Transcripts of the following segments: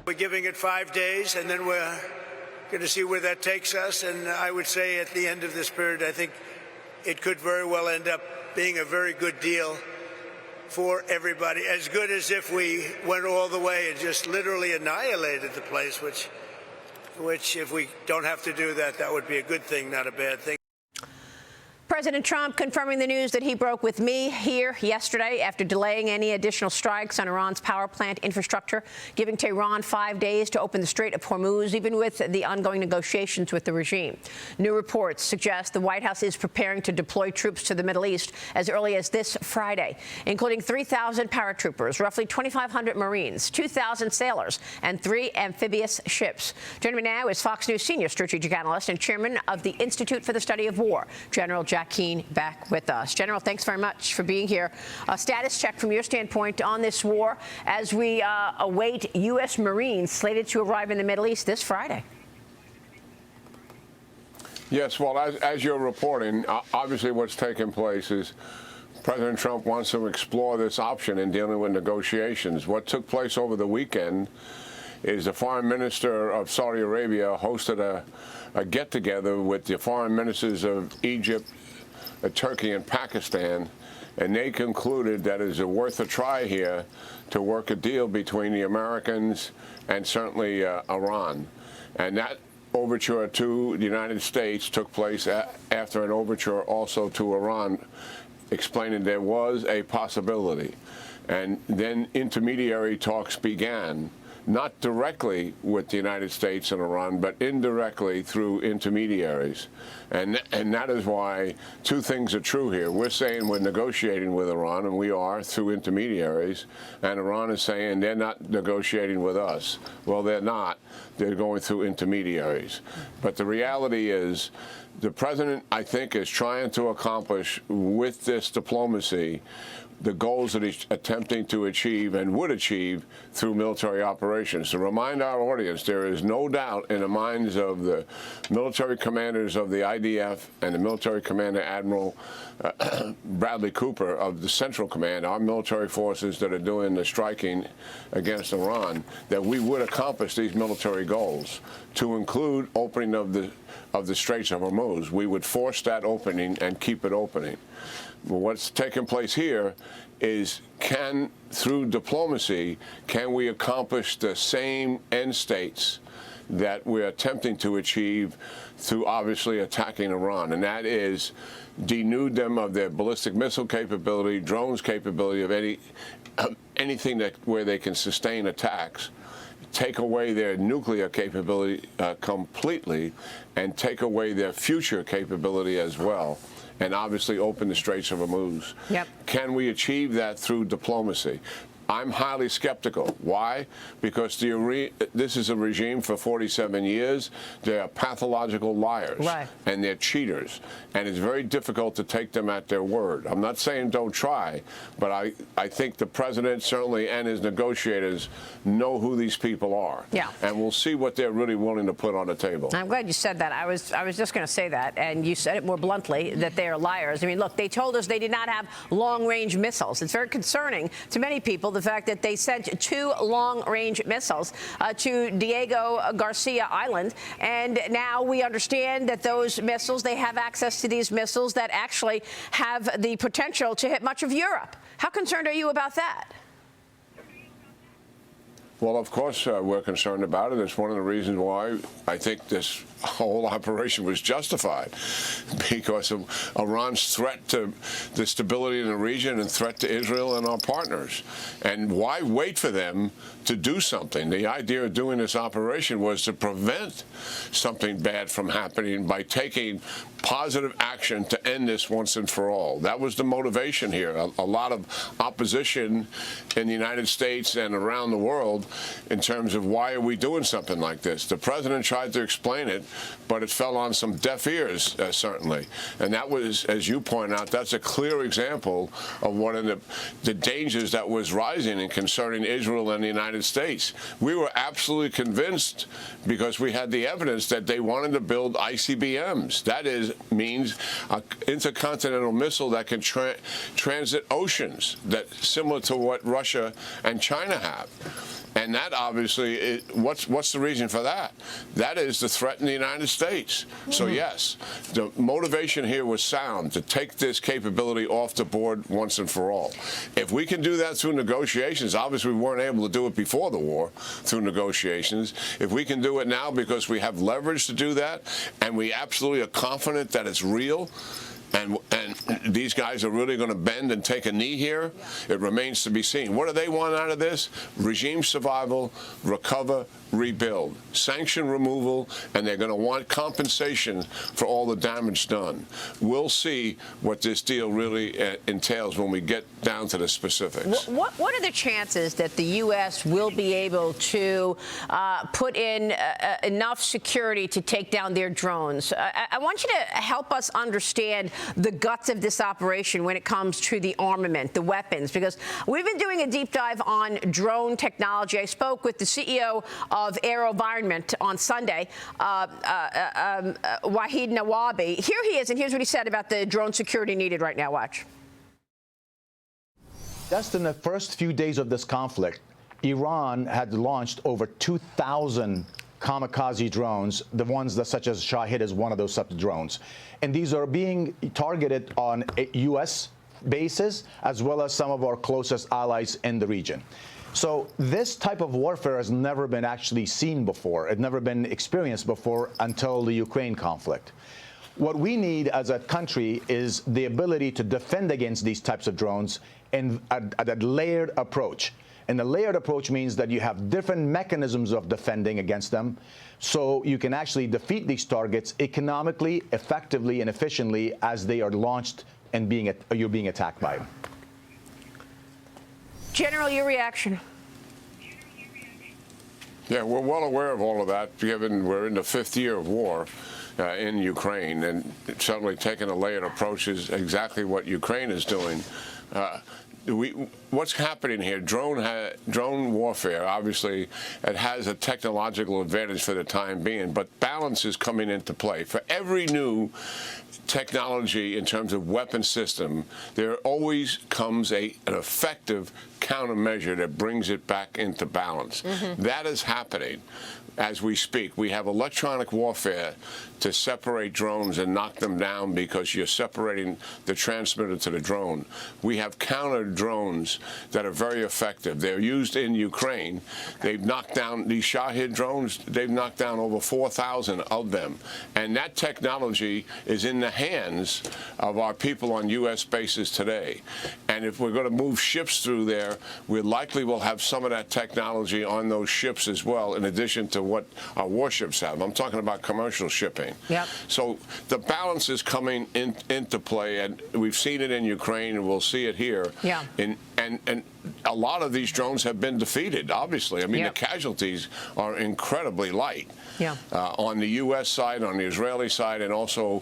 We're giving it 5 days, and then we're going to see where that takes us. And I would say at the end of this period, I think it could very well end up being a very good deal for everybody, as good as if we went all the way and just literally annihilated the place, which if we don't have to do that, that would be a good thing, not a bad thing. President Trump confirming the news that he broke with me here yesterday after delaying any additional strikes on Iran's power plant infrastructure, giving Tehran 5 days to open the Strait of Hormuz, even with the ongoing negotiations with the regime. New reports suggest the White House is preparing to deploy troops to the Middle East as early as this Friday, including 3,000 paratroopers, roughly 2,500 Marines, 2,000 sailors, and 3 amphibious ships. Joining me now is Fox News senior strategic analyst and chairman of the Institute for the Study of War, General Keane, back with us. General, thanks very much for being here. A status check from your standpoint on this war as we await U.S. Marines slated to arrive in the Middle East this Friday. Yes, well, as you're reporting, obviously what's taking place is President Trump wants to explore this option in dealing with negotiations. What took place over the weekend is the foreign minister of Saudi Arabia hosted a get-together with the foreign ministers of Egypt, Turkey, and Pakistan, and they concluded that it's worth a try here to work a deal between the Americans and certainly Iran. And that overture to the United States took place after an overture also to Iran, explaining there was a possibility. And then intermediary talks began, not directly with the United States and Iran, but indirectly through intermediaries. And that is why two things are true here. We're saying we're negotiating with Iran, and we are through intermediaries, and Iran is saying they're not negotiating with us. Well, they're not. They're going through intermediaries. But the reality is the president, I think, is trying to accomplish with this diplomacy the goals that he's attempting to achieve and would achieve through military operations. To remind our audience, there is no doubt in the minds of the military commanders of the IDF and the military commander Admiral Bradley Cooper of the Central Command, our military forces that are doing the striking against Iran, that we would accomplish these military goals, to include opening of the Straits of Hormuz. We would force that opening and keep it opening. Well, what's taking place here is through diplomacy, can we accomplish the same end states that we're attempting to achieve through obviously attacking Iran? And that is denude them of their ballistic missile capability, drones capability, of anything where they can sustain attacks, take away their nuclear capability completely, and take away their future capability as well, and obviously open the Straits of Hormuz. Yep. Can we achieve that through diplomacy? I'm highly skeptical. Why? Because this is a regime for 47 years. They are pathological liars, right, and they're cheaters. And it's very difficult to take them at their word. I'm not saying don't try, but I think the president certainly and his negotiators know who these people are. Yeah. And we'll see what they're really willing to put on the table. I'm glad you said that. I was just going to say that, and you said it more bluntly, that they are liars. I mean, look, they told us they did not have long-range missiles. It's very concerning to many people, the fact that they sent 2 long-range missiles to Diego Garcia Island, and now we understand that those missiles, they have access to these missiles that actually have the potential to hit much of Europe. How concerned are you about that? Well, of course, we're concerned about it. It's one of the reasons why I think this whole operation was justified, because of Iran's threat to the stability in the region and threat to Israel and our partners. And why wait for them to do something? The idea of doing this operation was to prevent something bad from happening by taking positive action to end this once and for all. That was the motivation here. A lot of opposition in the United States and around the world in terms of why are we doing something like this. The president tried to explain it, but it fell on some deaf ears, certainly. And that was, as you point out, that's a clear example of one of the dangers that was rising and concerning Israel and the United States. We were absolutely convinced, because we had the evidence, that they wanted to build ICBMs. That means an intercontinental missile that can transit oceans, that similar to what Russia and China have. And that obviously, what's the reason for that? That is the threat in the United States. So yes, the motivation here was sound to take this capability off the board once and for all. If we can do that through negotiations, obviously we weren't able to do it before the war through negotiations. If we can do it now because we have leverage to do that, and we absolutely are confident that it's real, and these guys are really going to bend and take a knee here, it remains to be seen. What do they want out of this? Regime survival, recover, rebuild, sanction removal, and they're going to want compensation for all the damage done. We'll see what this deal really entails when we get down to the specifics. What are the chances that the U.S. will be able to put in enough security to take down their drones? I want you to help us understand the guts of this operation when it comes to the armament, the weapons, because we've been doing a deep dive on drone technology. I spoke with the CEO of AeroVironment on Sunday, Wahid Nawabi. Here he is, and here's what he said about the drone security needed right now. Watch. Just in the first few days of this conflict, Iran had launched over 2,000 kamikaze drones, the ones that, such as Shahid, is one of those drones. And these are being targeted on U.S. bases as well as some of our closest allies in the region. So this type of warfare has never been actually seen before. It's never been experienced before until the Ukraine conflict. What we need as a country is the ability to defend against these types of drones in a layered approach. And the layered approach means that you have different mechanisms of defending against them, so you can actually defeat these targets economically, effectively, and efficiently as they are launched and you're being attacked by them. General, your reaction? Yeah, we're well aware of all of that, given we're in the 5th year of war in Ukraine, and certainly taking a layered approach is exactly what Ukraine is doing. What's happening here? Drone warfare, obviously, it has a technological advantage for the time being, but balance is coming into play. For every new technology in terms of weapon system, there always comes an effective countermeasure that brings it back into balance. That is happening as we speak. We have electronic warfare to separate drones and knock them down because you're separating the transmitter to the drone. We have counter drones that are very effective. They're used in Ukraine. They've knocked down these Shahid drones. They've knocked down over 4,000 of them. And that technology is in the hands of our people on U.S. bases today. And if we're going to move ships through there, we likely will have some of that technology on those ships as well, in addition to what our warships have. I'm talking about commercial shipping. Yep. So the balance is coming into play, and we've seen it in Ukraine, and we'll see it here. Yeah. And a lot of these drones have been defeated, obviously. I mean, the casualties are incredibly light on the U.S. side, on the Israeli side, and also,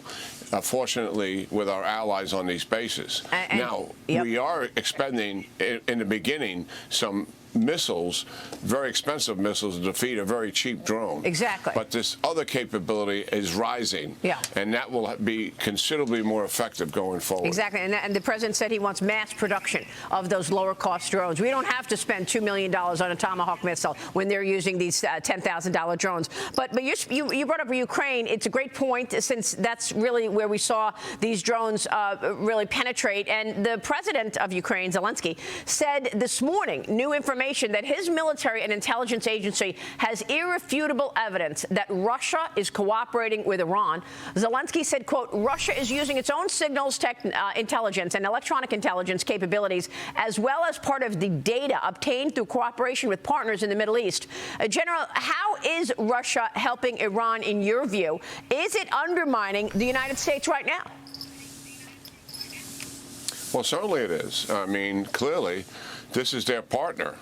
fortunately, with our allies on these bases. Now, we are expending, in the beginning, some missiles, very expensive missiles, to defeat a very cheap drone. Exactly. But this other capability is rising, and that will be considerably more effective going forward. Exactly, and the president said he wants mass production of those lower-cost drones. We don't have to spend $2 million on a Tomahawk missile when they're using these $10,000 drones. But you brought up Ukraine. It's a great point, since that's really where we saw these drones really penetrate. And the president of Ukraine, Zelensky, said this morning new information that his military and intelligence agency has irrefutable evidence that Russia is cooperating with Iran. Zelensky said, quote, Russia is using its own signals intelligence and electronic intelligence capabilities, as well as part of the data obtained through cooperation with partners in the Middle East. General, how is Russia helping Iran in your view? Is it undermining the United States right now? Well, certainly it is. I mean, clearly, this is their partner.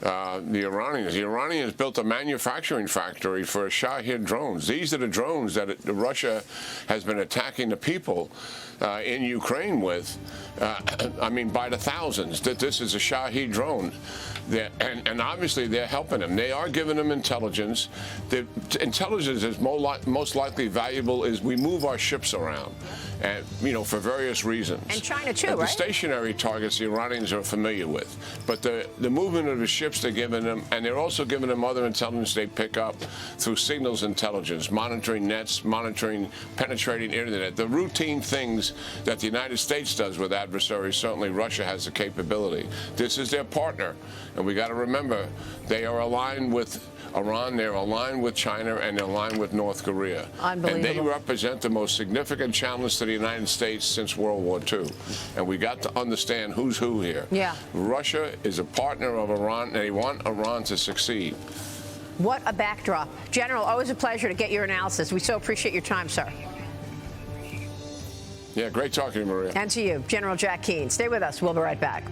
The Iranians built a manufacturing factory for Shahid drones. These are the drones that Russia has been attacking the people in Ukraine with, I mean, by the thousands. That this is a Shahid drone. And obviously they're helping them. They are giving them intelligence. The intelligence is most likely valuable as we move our ships around. and for various reasons. And China too, and right? The stationary targets the Iranians are familiar with, but the movement of the ships they're giving them, and they're also giving them other intelligence they pick up through signals intelligence, monitoring nets, monitoring penetrating internet, the routine things that the United States does with adversaries. Certainly Russia has the capability. This is their partner, and we got to remember they are aligned with Iran, they're aligned with China, and they're aligned with North Korea. Unbelievable. And they represent the most significant challenge to the United States since World War II. And we got to understand who's who here. Yeah. Russia is a partner of Iran, and they want Iran to succeed. What a backdrop. General, always a pleasure to get your analysis. We so appreciate your time, sir. Yeah, great talking to you, Maria. And to you, General Jack Keane. Stay with us. We'll be right back.